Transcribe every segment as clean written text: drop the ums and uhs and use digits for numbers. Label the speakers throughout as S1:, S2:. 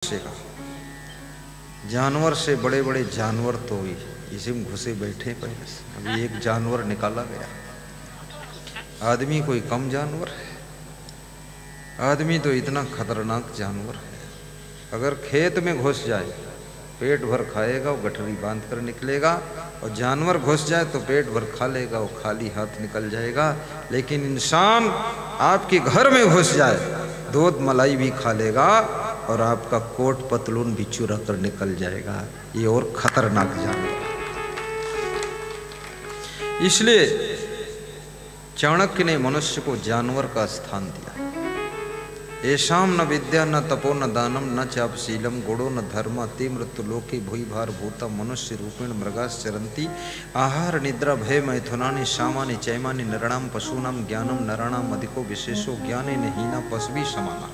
S1: का जानवर से बड़े बड़े जानवर तो इसी में घुसे बैठे पहले से। अभी एक जानवर निकाला गया। आदमी कोई कम जानवर है? आदमी तो इतना खतरनाक जानवर है, अगर खेत में घुस जाए पेट भर खाएगा, वो गठरी बांध कर निकलेगा, और जानवर घुस जाए तो पेट भर खा लेगा, वो खाली हाथ निकल जाएगा। लेकिन इंसान आपके घर में घुस जाए, दूध मलाई भी खा लेगा और आपका कोट पतलून भी चुरा कर निकल जाएगा। ये और खतरनाक जानवर। इसलिए चाणक्य ने मनुष्य को जानवर का स्थान दिया। येषाम न विद्या न तपो न दानम न चापशीलम गुणो न धर्म ते मृत्यु लोके भूई भार भूता मनुष्य रूपेण मृगाश्चरन्ति आहार निद्रा भय मैथुनानि सामानि चैमानि नराणाम पशूनाम ज्ञानम नराणाम अधिको विशेषो ज्ञाने हीना पशवी समाना।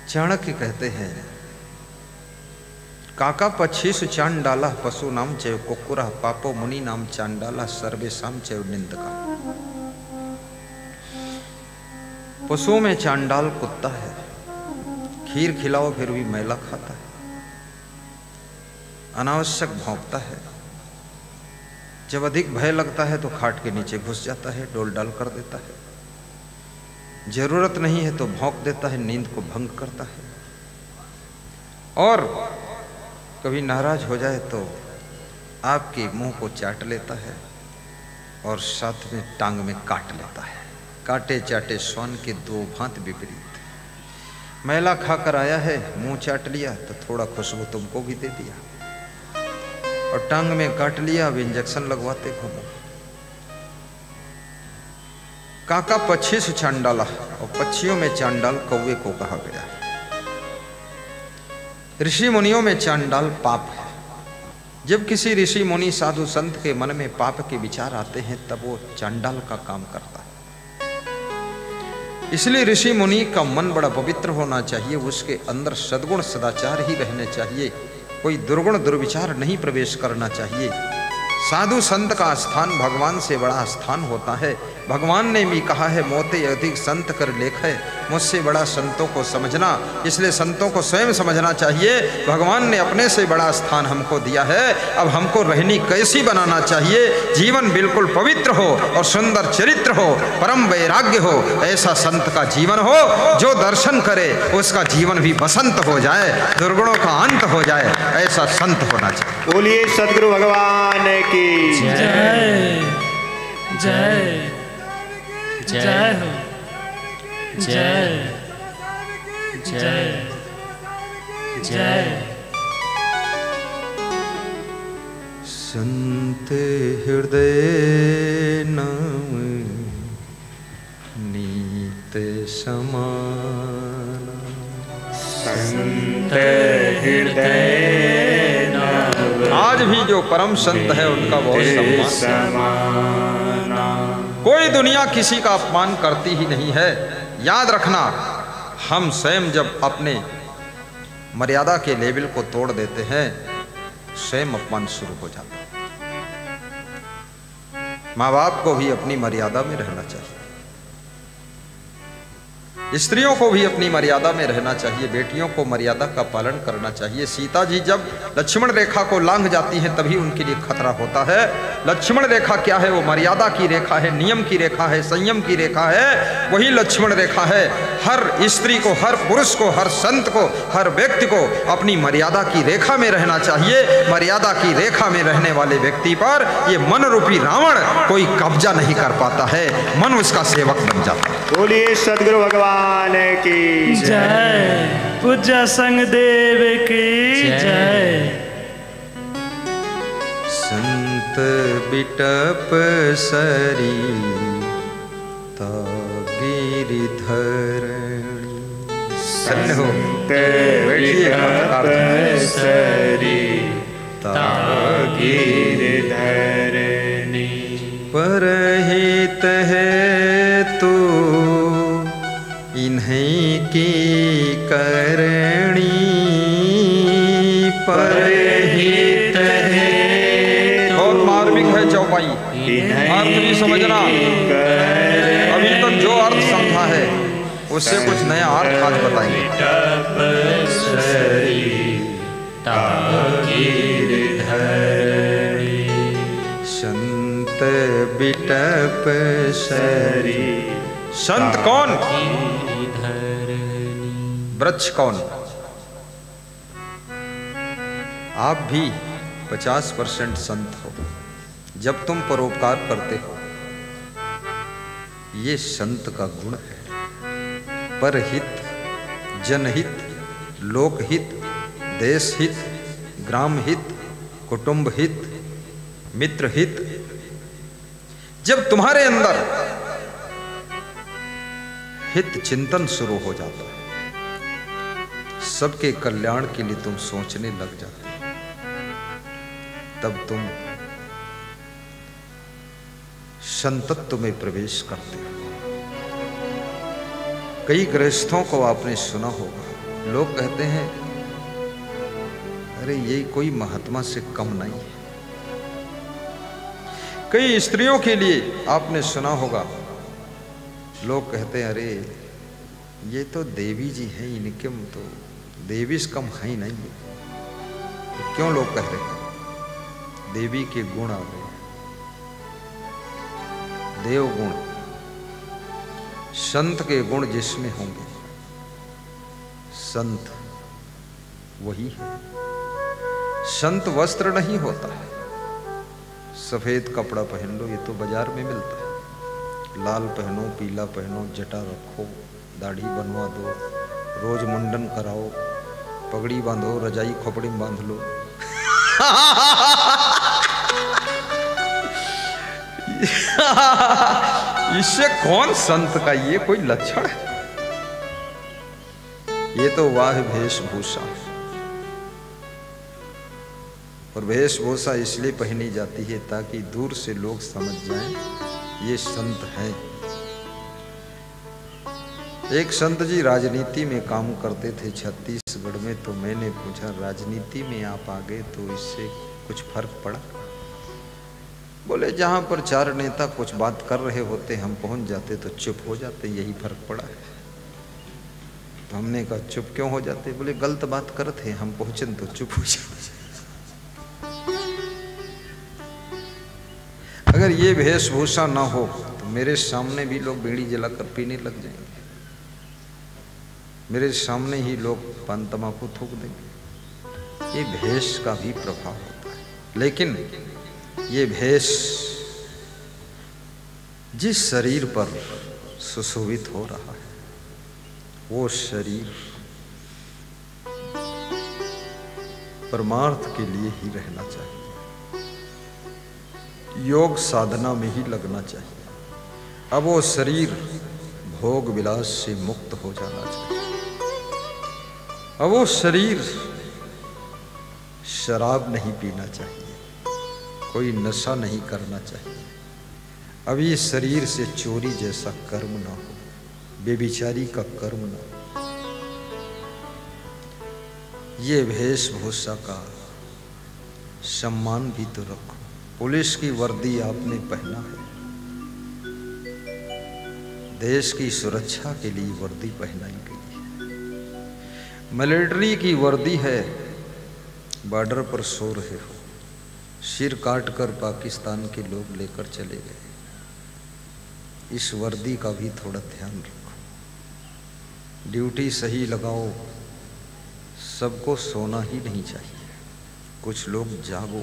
S1: चाणक्य कहते हैं, काका पक्षीष चांडाला पशु नाम चैव कुक्कुरा पापो मुनि नाम चांडाला सर्वेशाम चैव निंदका। पशुओं में चांडाल कुत्ता है, खीर खिलाओ फिर भी मैला खाता है, अनावश्यक भौंकता है, जब अधिक भय लगता है तो खाट के नीचे घुस जाता है, डोल डाल कर देता है, जरूरत नहीं है तो भौंक देता है, नींद को भंग करता है, और कभी नाराज हो जाए तो आपके मुंह को चाट लेता है और साथ में टांग में काट लेता है। काटे चाटे श्वान के दो भांत विपरीत। मैला खाकर आया है, मुंह चाट लिया तो थोड़ा खुशबू तुमको भी दे दिया, और टांग में काट लिया, अब इंजेक्शन लगवाते घूमो। काका पक्षी से चांडाला, और पक्षियों में चांडाल कौवे को कहा गया है। ऋषि मुनियों में चांडाल पाप है। जब किसी ऋषि मुनि साधु संत के मन में पाप के विचार आते हैं तब वो चांडाल का काम करता है। इसलिए ऋषि मुनि का मन बड़ा पवित्र होना चाहिए, उसके अंदर सद्गुण सदाचार ही रहने चाहिए, कोई दुर्गुण दुर्विचार नहीं प्रवेश करना चाहिए। साधु संत का स्थान भगवान से बड़ा स्थान होता है। भगवान ने भी कहा है, मोते अधिक संत कर लेख है, मुझसे बड़ा संतों को समझना। इसलिए संतों को स्वयं समझना चाहिए, भगवान ने अपने से बड़ा स्थान हमको दिया है। अब हमको रहनी कैसी बनाना चाहिए, जीवन बिल्कुल पवित्र हो और सुंदर चरित्र हो, परम वैराग्य हो, ऐसा संत का जीवन हो। जो दर्शन करे उसका जीवन भी बसंत हो जाए, दुर्गुणों का अंत हो जाए, ऐसा संत होना चाहिए।
S2: बोलिए सद्गुरु भगवान की
S3: जय जय जय हो जय जय जय।
S1: संत हृदय नाम नीत समाना,
S2: संत हृदय नाम
S1: आज भी जो परम संत है उनका बहुत सम्मान। कोई दुनिया किसी का अपमान करती ही नहीं है। याद रखना, हम स्वयं जब अपने मर्यादा के लेवल को तोड़ देते हैं, स्वयं अपमान शुरू हो जाता है। माँ बाप को भी अपनी मर्यादा में रहना चाहिए, स्त्रियों को भी अपनी मर्यादा में रहना चाहिए, बेटियों को मर्यादा का पालन करना चाहिए। सीता जी जब लक्ष्मण रेखा को लांघ जाती हैं तभी उनके लिए खतरा होता है। लक्ष्मण रेखा क्या है? वो मर्यादा की रेखा है, नियम की रेखा है, संयम की रेखा है, वही लक्ष्मण रेखा है। हर स्त्री को, हर पुरुष को, हर संत को, हर व्यक्ति को अपनी मर्यादा की रेखा में रहना चाहिए। मर्यादा की रेखा में रहने वाले व्यक्ति पर ये मन रूपी रावण कोई कब्जा नहीं कर पाता है, मन उसका सेवक बन जाता है।
S2: बोलिए सद्गुरु भगवान की
S3: जय, पूज्य संग देव की जय।
S1: संत बिटप सरी ता गिरिधरणी।
S2: संत बिटप सरी ता गिरिधरणी।
S1: परहित है तू इन्हीं की करणी, परहित है। बहुत मार्मिक है चौपाई, अर्थ भी समझना। अभी तक जो अर्थ समझा है उससे कुछ नया अर्थ आज बताएंगे। संत बिटप सरी। संत कौन? वृक्ष कौन? आप भी 50% संत हो जब तुम परोपकार करते हो। ये संत का गुण है। परहित, जनहित, लोकहित, देशहित, ग्राम हित, कुटुंब हित, मित्र हित। जब तुम्हारे अंदर हित चिंतन शुरू हो जाता है, सबके कल्याण के लिए तुम सोचने लग जाते हो, तब तुम संतत्व में प्रवेश करते हो। कई गृहस्थों को आपने सुना होगा, लोग कहते हैं अरे ये कोई महात्मा से कम नहीं है। कई स्त्रियों के लिए आपने सुना होगा, लोग कहते हैं अरे ये तो देवी जी हैं, इनके तो देवी से कम है ही नहीं। तो क्यों लोग कह रहे हैं? देवी के गुण आ गए, देव गुण। संत के गुण जिसमें होंगे, संत वही है। संत वस्त्र नहीं होता है, सफेद कपड़ा पहन लो, ये तो बाजार में मिलता है। लाल पहनो, पीला पहनो, जटा रखो, दाढ़ी बनवा दो, रोज मुंडन कराओ, पगड़ी बांधो, रजाई खोपड़ी में बांध लो। इससे कौन संत का ये कोई लक्षण है? ये तो वाह वेशभूषा। और वेशभूषा इसलिए पहनी जाती है ताकि दूर से लोग समझ जाएं ये संत है। एक संत जी राजनीति में काम करते थे छत्तीसगढ़ में। तो मैंने पूछा, राजनीति में आप आ गए तो इससे कुछ फर्क पड़ा? बोले जहां पर चार नेता कुछ बात कर रहे होते, हम पहुंच जाते तो चुप हो जाते, यही फर्क पड़ा है। तो हमने कहा चुप क्यों हो जाते? बोले गलत बात करते, हम पहुंचे तो चुप हो जाते। अगर ये वेशभूषा ना हो तो मेरे सामने भी लोग बीड़ी जलाकर पीने लग जाएंगे, मेरे सामने ही लोग पान तमाकू थूक देंगे। ये भेष का भी प्रभाव होता है। लेकिन ये भेष जिस शरीर पर सुशोभित हो रहा है, वो शरीर परमार्थ के लिए ही रहना चाहिए, योग साधना में ही लगना चाहिए। अब वो शरीर भोग विलास से मुक्त हो जाना चाहिए। अब वो शरीर शराब नहीं पीना चाहिए, कोई नशा नहीं करना चाहिए। अब ये शरीर से चोरी जैसा कर्म ना हो, बेविचारी का कर्म ना हो। ये वेशभूषा का सम्मान भी तो रखो। पुलिस की वर्दी आपने पहना है, देश की सुरक्षा के लिए वर्दी पहनाई गई है। मिलिट्री की वर्दी है, बॉर्डर पर सो रहे हो, सिर काट कर पाकिस्तान के लोग लेकर चले गए। इस वर्दी का भी थोड़ा ध्यान रखो, ड्यूटी सही लगाओ। सबको सोना ही नहीं चाहिए, कुछ लोग जागो,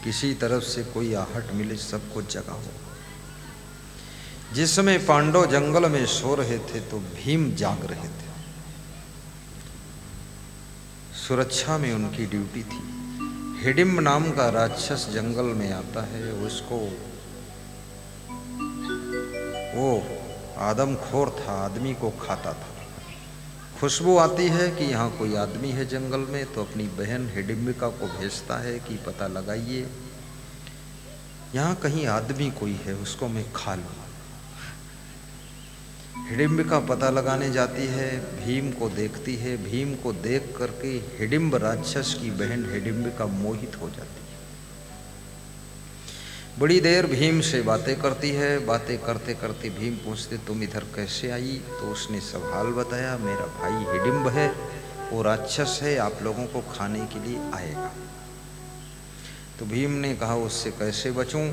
S1: किसी तरफ से कोई आहट मिले सबको जगाओ। जिस समय पांडव जंगल में सो रहे थे तो भीम जाग रहे थे, सुरक्षा में उनकी ड्यूटी थी। हिडिंब नाम का राक्षस जंगल में आता है, उसको वो आदमखोर था, आदमी को खाता था। खुशबू आती है कि यहाँ कोई आदमी है जंगल में, तो अपनी बहन हिडिंबिका को भेजता है कि पता लगाइए यहाँ कहीं आदमी कोई है, उसको मैं खा लूँ। हिडिंबिका पता लगाने जाती है, भीम को देखती है। भीम को देख करके हिडिंब राक्षस की बहन हिडिंबिका मोहित हो जाती है। बड़ी देर भीम से बातें करती है। बातें करते करते भीम पूछते तुम इधर कैसे आई? तो उसने सब हाल बताया। मेरा भाई हिडिंब है, वो राक्षस है, आप लोगों को खाने के लिए आएगा। तो भीम ने कहा उससे कैसे बचूं?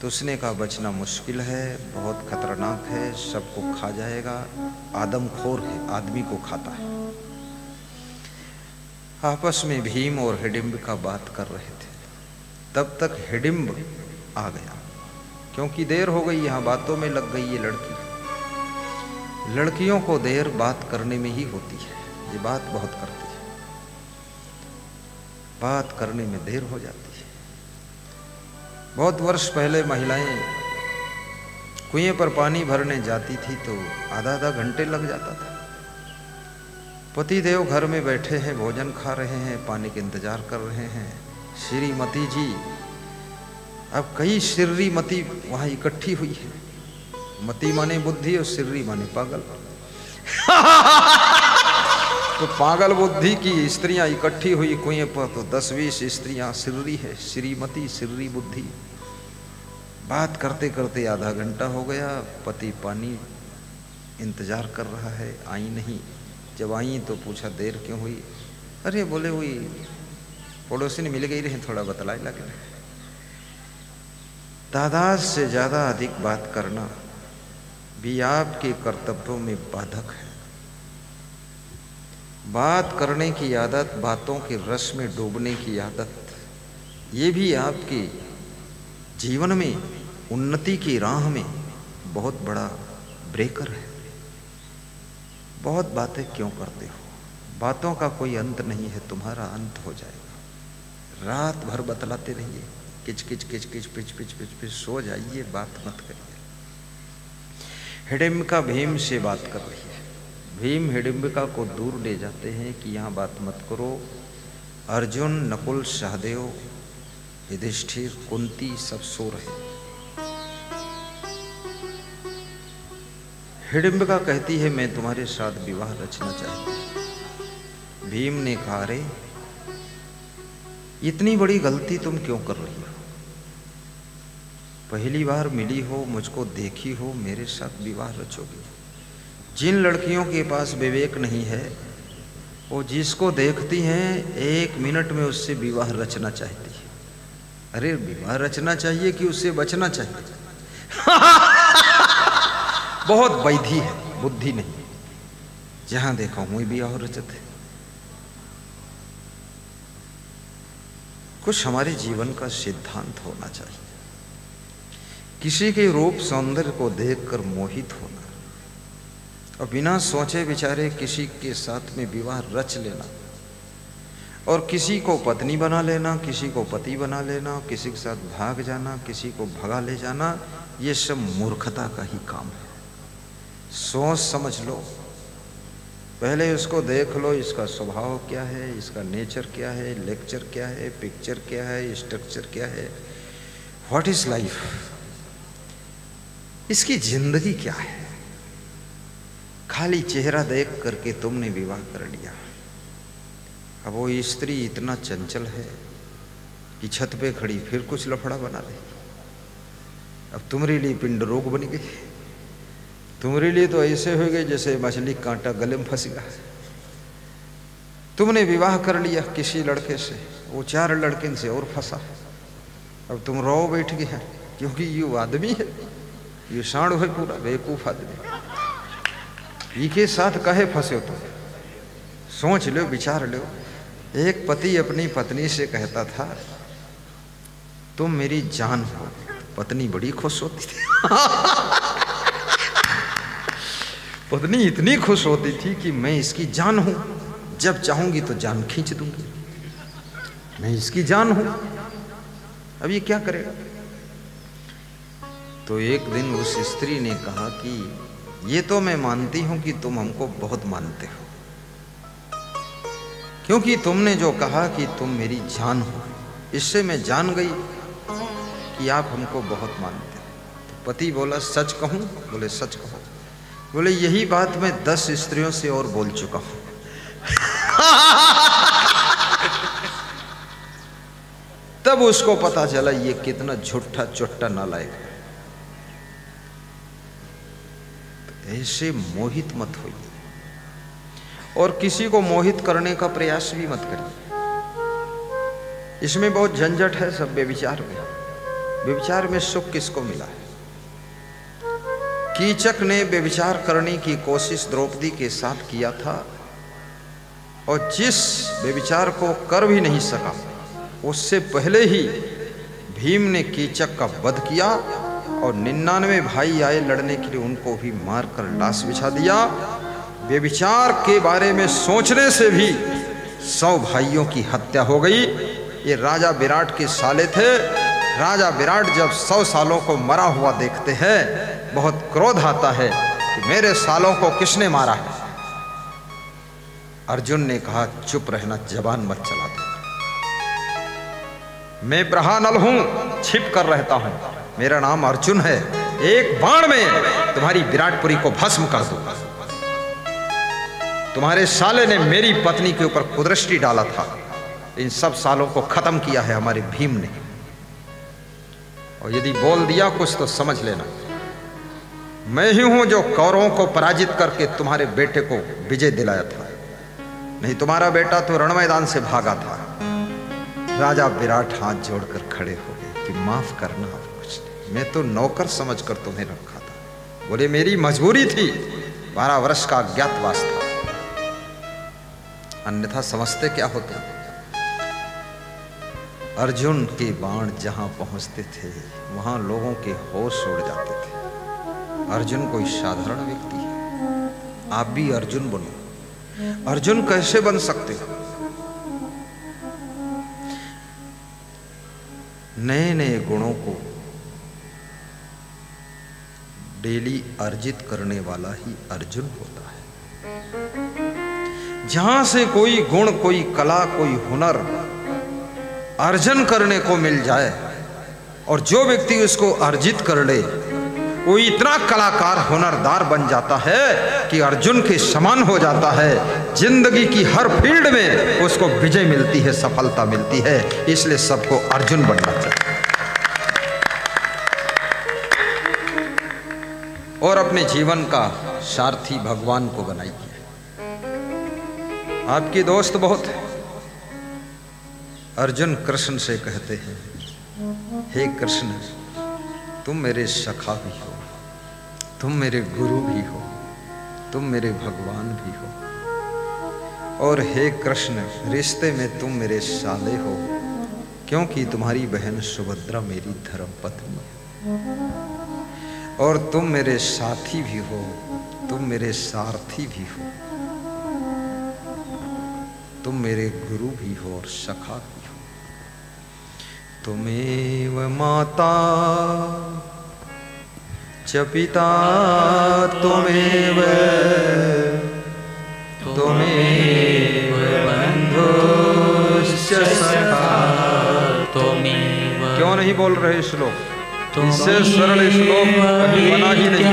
S1: तो उसने कहा बचना मुश्किल है, बहुत खतरनाक है, सबको खा जाएगा, आदमखोर है, आदमी को खाता है। आपस में भीम और हिडिंब का बात कर रहे थे। तब तक हिडिंब आ गया, क्योंकि देर हो गई, यहाँ बातों में लग गई ये लड़की। लड़कियों को देर बात करने में ही होती है, ये बात बहुत करती है, बात करने में देर हो जाती है। बहुत वर्ष पहले महिलाएं कुएं पर पानी भरने जाती थी तो आधा आधा घंटे लग जाता था। पति देव घर में बैठे हैं, भोजन खा रहे हैं, पानी का इंतजार कर रहे हैं। श्रीमती जी, अब कई श्रीमती वहां इकट्ठी हुई है। मती माने बुद्धि और श्री माने पागल। तो पागल बुद्धि की स्त्रियां इकट्ठी हुई कुएं पर, तो 10-20 स्त्रियां श्री है, श्रीमती श्री बुद्धि। बात करते करते आधा घंटा हो गया। पति पानी इंतजार कर रहा है, आई नहीं। जब आई तो पूछा देर क्यों हुई? अरे बोले हुई पड़ोसी ने मिल गई रहे, थोड़ा बतलाए लगे। तादाद से ज्यादा अधिक बात करना भी आपके कर्तव्यों में बाधक है। बात करने की आदत, बातों के रस में डूबने की आदत, ये भी आपके जीवन में उन्नति की राह में बहुत बड़ा ब्रेकर है। बहुत बातें क्यों करते हो? बातों का कोई अंत नहीं है, तुम्हारा अंत हो जाएगा। रात भर बतलाते रहिए, किच किच किच किच पिच पिच पिच पिच, सो जाइए, बात मत करिए। हिडिंबिका भीम से बात कर रही है। भीम हिडिंबिका को दूर ले जाते हैं कि यहाँ बात मत करो। अर्जुन, नकुल, सहदेव, युधिष्ठिर, कुंती सब सो रहे। हिडिंबिका कहती है मैं तुम्हारे साथ विवाह रचना चाहती हूं। भीम ने कहा रे इतनी बड़ी गलती तुम क्यों कर रही हो? पहली बार मिली हो, मुझको देखी हो, मेरे साथ विवाह रचोगी? जिन लड़कियों के पास विवेक नहीं है वो जिसको देखती हैं 1 मिनट में उससे विवाह रचना चाहती है। अरे विवाह रचना चाहिए कि उससे बचना चाहिए? बहुत वैधी है, बुद्धि नहीं। जहां देखा वहीं विवाह रचते। कुछ हमारे जीवन का सिद्धांत होना चाहिए। किसी के रूप सौंदर्य को देखकर मोहित होना और बिना सोचे विचारे किसी के साथ में विवाह रच लेना और किसी को पत्नी बना लेना, किसी को पति बना लेना, किसी के साथ भाग जाना, किसी को भगा ले जाना, ये सब मूर्खता का ही काम है। सोच समझ लो, पहले उसको देख लो, इसका स्वभाव क्या है, इसका नेचर क्या है, लेक्चर क्या है, पिक्चर क्या है, स्ट्रक्चर क्या है, व्हाट इज लाइफ, इसकी जिंदगी क्या है। खाली चेहरा देख करके तुमने विवाह कर लिया। अब वो स्त्री इतना चंचल है कि छत पे खड़ी फिर कुछ लफड़ा बना दे। अब तुम्हारे लिए पिंड रोग बन गई। तुम्हारे लिए तो ऐसे हो गए जैसे मछली कांटा गले में फंस गया। तुमने विवाह कर लिया किसी लड़के से, वो 4 लड़के से और फंसा। अब तुम रो बैठ गए क्योंकि ये आदमी है, ये साढ़ है पूरा बेवकूफ आदमी। ये के साथ कहे फंसे हो तुम? सोच लो, विचार लो। एक पति अपनी पत्नी से कहता था तुम मेरी जान हो। पत्नी बड़ी खुश होती थी। पत्नी इतनी खुश होती थी कि मैं इसकी जान हूं, जब चाहूंगी तो जान खींच दूंगी, मैं इसकी जान हूं। अब ये क्या करेगा? तो एक दिन उस स्त्री ने कहा कि ये तो मैं मानती हूं कि तुम हमको बहुत मानते हो, क्योंकि तुमने जो कहा कि तुम मेरी जान हो, इससे मैं जान गई कि आप हमको बहुत मानते हो। तो पति बोला सच कहूं? बोले सच कहो। बोले यही बात मैं 10 स्त्रियों से और बोल चुका हूं। तब तब उसको पता चला ये कितना झूठा चुट्टा नालायक है। तो ऐसे मोहित मत होइए और किसी को मोहित करने का प्रयास भी मत करिए। इसमें बहुत झंझट है सब व्यभिचार में। व्यभिचार में सुख किसको मिला है? कीचक ने व्यभिचार करने की कोशिश द्रौपदी के साथ किया था और जिस व्यभिचार को कर भी नहीं सका उससे पहले ही भीम ने कीचक का वध किया और 99 भाई आए लड़ने के लिए, उनको भी मारकर लाश बिछा दिया। व्यभिचार के बारे में सोचने से भी 100 भाइयों की हत्या हो गई। ये राजा विराट के साले थे। राजा विराट जब 100 सालों को मरा हुआ देखते हैं बहुत क्रोध आता है कि मेरे सालों को किसने मारा है। अर्जुन ने कहा चुप रहना, जबान मत चला दे। मैं ब्रहानल हूं, छिप कर रहता हूं, मेरा नाम अर्जुन है। एक बाण में तुम्हारी विराटपुरी को भस्म कर दूंगा। तुम्हारे साले ने मेरी पत्नी के ऊपर कुदृष्टि डाला था, इन सब सालों को खत्म किया है हमारे भीम ने। और यदि बोल दिया कुछ तो समझ लेना, मैं ही हूं जो कौरवों को पराजित करके तुम्हारे बेटे को विजय दिलाया था। नहीं, तुम्हारा बेटा तो रण मैदान से भागा था। राजा विराट हाथ जोड़कर खड़े हो गए कि माफ करना, अब कुछ नहीं, मैं तो नौकर समझकर तुम्हें रखा था। बोले मेरी मजबूरी थी, 12 वर्ष का अज्ञातवास था, अन्यथा समझते क्या होते। अर्जुन के बाण जहां पहुंचते थे वहां लोगों के होश उड़ जाते थे। अर्जुन कोई साधारण व्यक्ति है, आप भी अर्जुन बनो। अर्जुन कैसे बन सकते हो? नए नए गुणों को डेली अर्जित करने वाला ही अर्जुन होता है। जहां से कोई गुण, कोई कला, कोई हुनर अर्जन करने को मिल जाए और जो व्यक्ति उसको अर्जित कर ले वो इतना कलाकार, हुनरदार बन जाता है कि अर्जुन के समान हो जाता है। जिंदगी की हर फील्ड में उसको विजय मिलती है, सफलता मिलती है। इसलिए सबको अर्जुन बनना चाहिए और अपने जीवन का सारथी भगवान को बनाइए। आपकी दोस्त बहुत है। अर्जुन कृष्ण से कहते हैं, हे कृष्ण, तुम मेरे सखा भी हो, तुम मेरे गुरु भी हो, तुम मेरे भगवान भी हो, और हे कृष्ण, रिश्ते में तुम मेरे साले हो, क्योंकि तुम्हारी बहन सुभद्रा मेरी धर्मपत्नी है, और तुम मेरे साथी भी हो, तुम मेरे सारथी भी हो, तुम मेरे गुरु भी हो और सखा भी हो। तुमेव माता च पिता तुमेव तुमेव बंधुश्च सखा तुमेव। क्यों नहीं बोल रहे श्लोक? इससे सरल श्लोक कभी बना ही नहीं।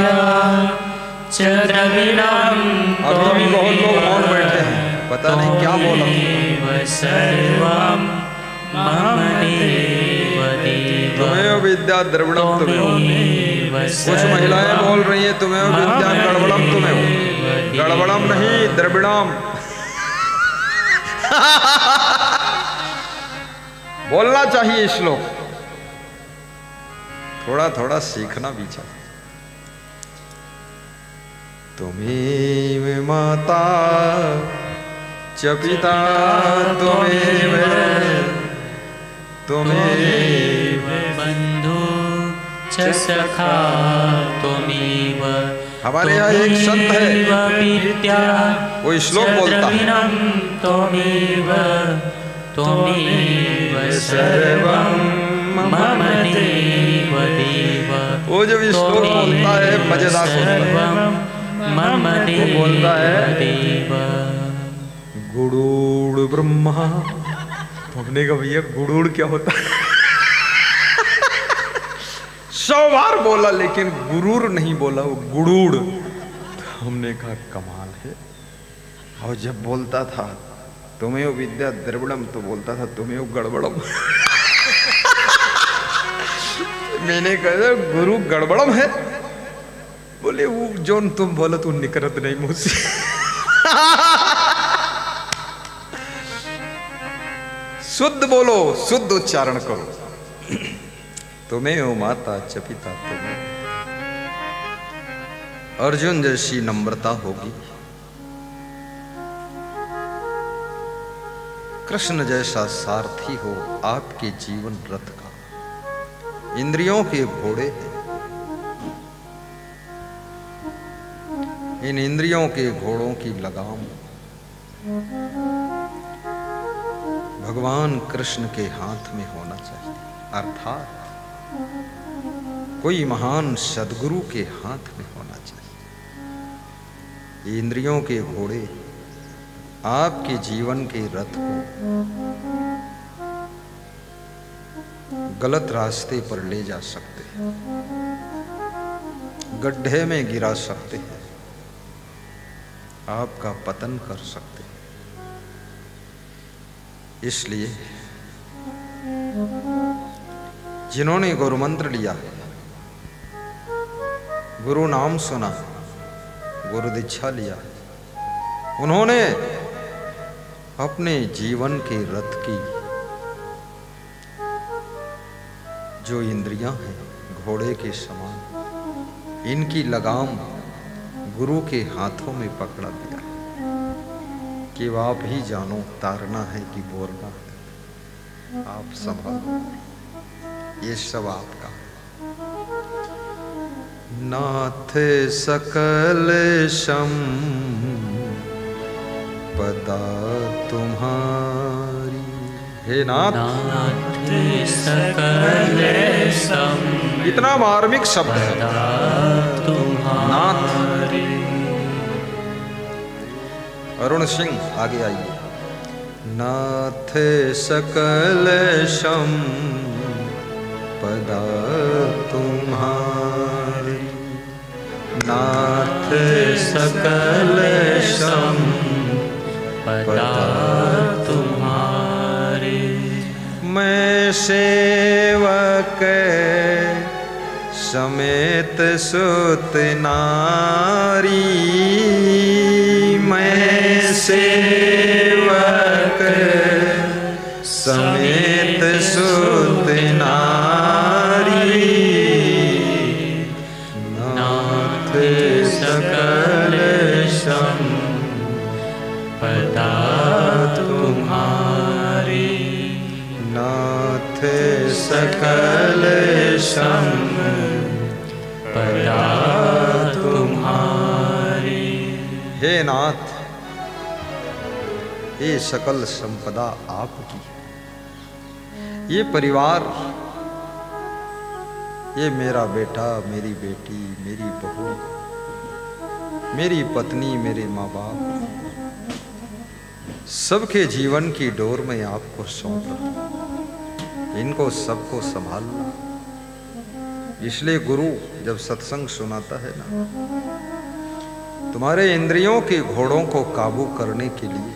S1: अब तो भी बहुत लोग मौन बैठे हैं, पता नहीं क्या बोला। तुम्हें विद्या द्रविड़म तुम्हें। कुछ महिलाएं बोल रही हैं तुम्हें विद्या गड़बड़म तुम्हें। गड़बड़म नहीं, द्रविड़म। बोलना चाहिए श्लोक, थोड़ा थोड़ा सीखना भी चाहिए। तुम्हें माता च पिता तुमेव तुमेव
S3: बंधु च सखा तुमेव।
S1: हमारे यहाँ एक संत है, वो श्लोक बोलता है,
S3: तुमेव तुमेव सर्वं मम देव देव।
S1: वो जब श्लोक बोलता है मजेदार बोलता है,
S3: मम देव
S1: बोलता है
S3: देव।
S1: गुरुड़ ब्रह्मा। हमने कहा भैया गुरुड़ क्या होता है? 100 बार बोला लेकिन गुरूर नहीं बोला, वो गुरुड़। हमने कहा कमाल है। और जब बोलता था तुम्हें विद्या द्रविड़म तो बोलता था तुम्हें गड़बड़म। मैंने कहा गुरु गड़बड़म है। बोले वो जोन तुम बोलो तू निकरत नहीं मुझसे। शुद्ध बोलो, शुद्ध उच्चारण करो। तुम्हें हो माता च पिता तुम्हें। अर्जुन जैसी नम्रता होगी, कृष्ण जैसा सारथी हो आपके जीवन रथ का। इंद्रियों के घोड़े हैं, इन इंद्रियों के घोड़ों की लगाम भगवान कृष्ण के हाथ में होना चाहिए, अर्थात कोई महान सद्गुरु के हाथ में होना चाहिए। इंद्रियों के घोड़े आपके जीवन के रथ को गलत रास्ते पर ले जा सकते हैं, गड्ढे में गिरा सकते हैं, आपका पतन कर सकते हैं। इसलिए जिन्होंने गुरु मंत्र लिया, गुरु नाम सुना, गुरु दीक्षा लिया, उन्होंने अपने जीवन के रथ की जो इंद्रियां हैं घोड़े के समान, इनकी लगाम गुरु के हाथों में पकड़ा दिया कि आप ही जानो तारना है कि बोरना है, आप संभालो, ये सब आपका। नाथ सकल संपदा तुम्हारी। हे नाथ,
S3: सकल संपदा
S1: इतना मार्मिक शब्द है नाथ। अरुण सिंह आगे आइए। नाथ सकल संपदा तुम्हारी, नाथ सकल संपदा
S3: तुम्हारी।
S1: मैं सेवक समेत सुत नारी, मैं सेवक समेत सुत नारी, नाथ सकल
S3: संपदा तुम्हारी,
S1: नाथ सकल
S3: संपदा तुम्हारी।
S1: हे नाथ, ये सकल संपदा आपकी है। ये परिवार, ये मेरा बेटा, मेरी बेटी, मेरी बहू, मेरी पत्नी, मेरे माँ बाप, सबके जीवन की डोर में आपको सौंप रहा हूं। इनको सबको संभालना। इसलिए गुरु जब सत्संग सुनाता है ना, तुम्हारे इंद्रियों के घोड़ों को काबू करने के लिए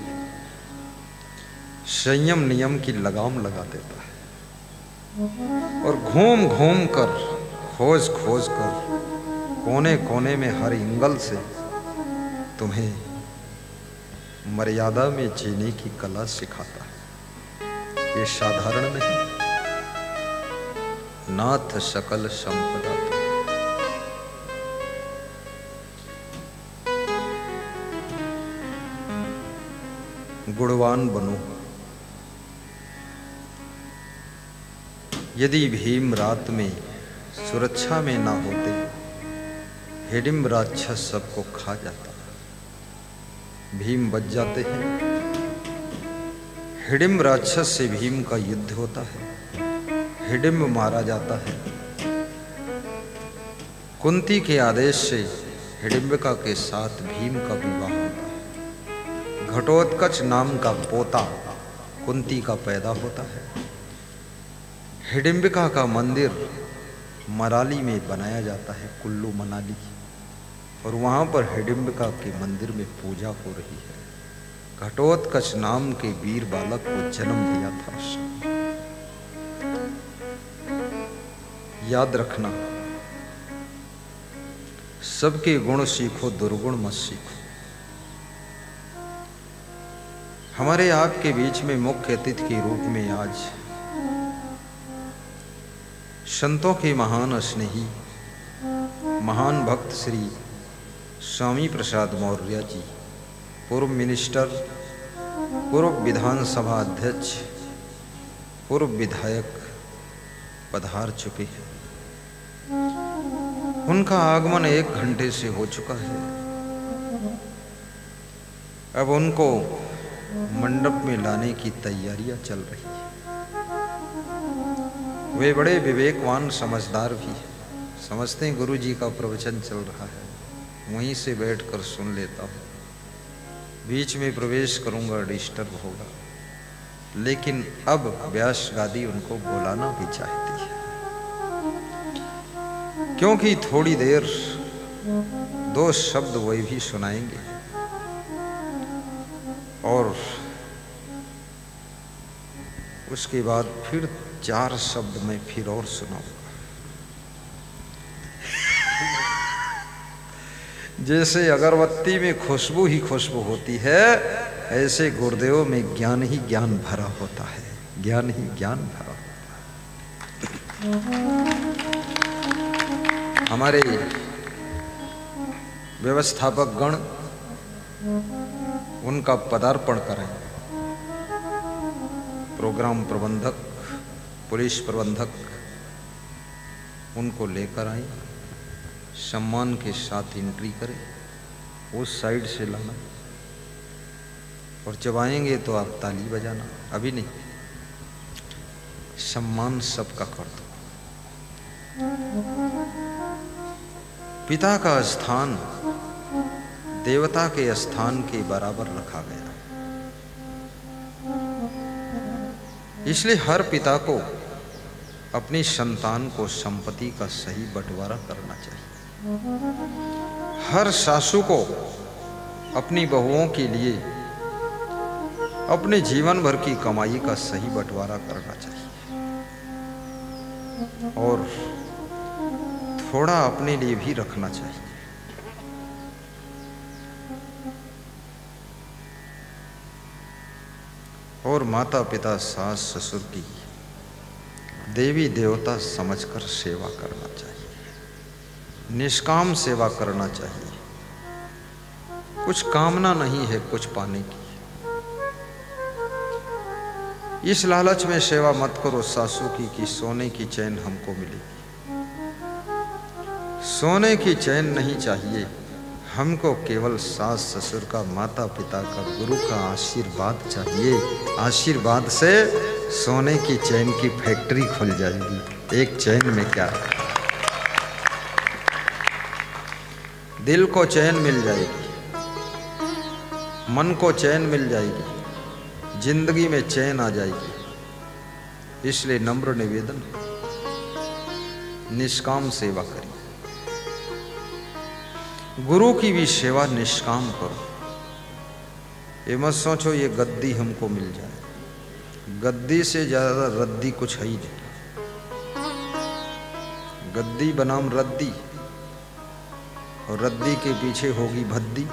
S1: संयम नियम की लगाम लगा देता है और घूम घूम कर, खोज खोज कर, कोने कोने में हर एंगल से तुम्हें मर्यादा में जीने की कला सिखाता है। ये साधारण नहीं। नाथ सकल संपदा गुणवान बनो। यदि भीम रात में सुरक्षा में ना होते, हिडिंब राक्षस सबको खा जाता। भीम बच जाते हैं, हिडिंब राक्षस से भीम का युद्ध होता है, हिडिंब मारा जाता है। कुंती के आदेश से हिडिंबिका के साथ भीम का विवाह होता है। घटोत्कच नाम का पोता कुंती का पैदा होता है। हिडिंबिका का मंदिर मराली में बनाया जाता है, कुल्लू मनाली, और वहाँ पर हिडिंबिका के मंदिर में पूजा हो रही है। घटोत्कच नाम के वीर बालक को जन्म दिया था। याद रखना, सबके गुण सीखो, दुर्गुण मत सीखो। हमारे आपके बीच में मुख्य अतिथि के रूप में आज संतों के महान स्नेही, महान भक्त श्री स्वामी प्रसाद मौर्य जी, पूर्व मिनिस्टर, पूर्व विधानसभा अध्यक्ष, पूर्व विधायक पधार चुके हैं। उनका आगमन 1 घंटे से हो चुका है। अब उनको मंडप में लाने की तैयारियां चल रही है। वे बड़े विवेकवान, समझदार भी हैं। समझते हैं गुरु जी का प्रवचन चल रहा है, वहीं से बैठकर सुन लेता हूँ, बीच में प्रवेश करूंगा डिस्टर्ब होगा। लेकिन अब व्यास गादी उनको बुलाना भी चाहती है, क्योंकि थोड़ी देर 2 शब्द वे भी सुनाएंगे और उसके बाद फिर 4 शब्द मैं फिर और सुनाऊंगा। जैसे अगरबत्ती में खुशबू ही खुशबू होती है, ऐसे गुरुदेव में ज्ञान ही ज्ञान भरा होता है, ज्ञान ही ज्ञान भरा होता है। हमारे व्यवस्थापक गण उनका पदार्पण करें। प्रोग्राम प्रबंधक, पुलिस प्रबंधक उनको लेकर आए, सम्मान के साथ एंट्री करें। उस साइड से लाना और जब आएंगे तो आप ताली बजाना, अभी नहीं, सम्मान सबका कर दो। पिता का स्थान देवता के स्थान के बराबर रखा गया, इसलिए हर पिता को अपनी संतान को संपत्ति का सही बंटवारा करना चाहिए। हर सासू को अपनी बहुओं के लिए अपने जीवन भर की कमाई का सही बंटवारा करना चाहिए और थोड़ा अपने लिए भी रखना चाहिए। और माता पिता, सास ससुर की देवी देवता समझकर सेवा करना चाहिए, निष्काम सेवा करना चाहिए। कुछ कामना नहीं है कुछ पाने की, इस लालच में सेवा मत करो सासू की कि सोने की चैन हमको मिलेगी। सोने की चैन नहीं चाहिए हमको, केवल सास ससुर का, माता पिता का, गुरु का आशीर्वाद चाहिए। आशीर्वाद से सोने की चैन की फैक्ट्री खुल जाएगी। एक चैन में क्या, दिल को चैन मिल जाएगी, मन को चैन मिल जाएगी, जिंदगी में चैन आ जाएगी। इसलिए नम्र निवेदन, निष्काम सेवा करिए। गुरु की भी सेवा निष्काम करो। ये मत सोचो ये गद्दी हमको मिल जाए, गद्दी से ज्यादा रद्दी कुछ है ही नहीं। गद्दी बनाम रद्दी, और रद्दी के पीछे होगी भद्दी।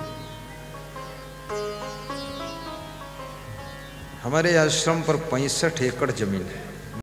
S1: हमारे आश्रम पर 65 एकड़ जमीन है।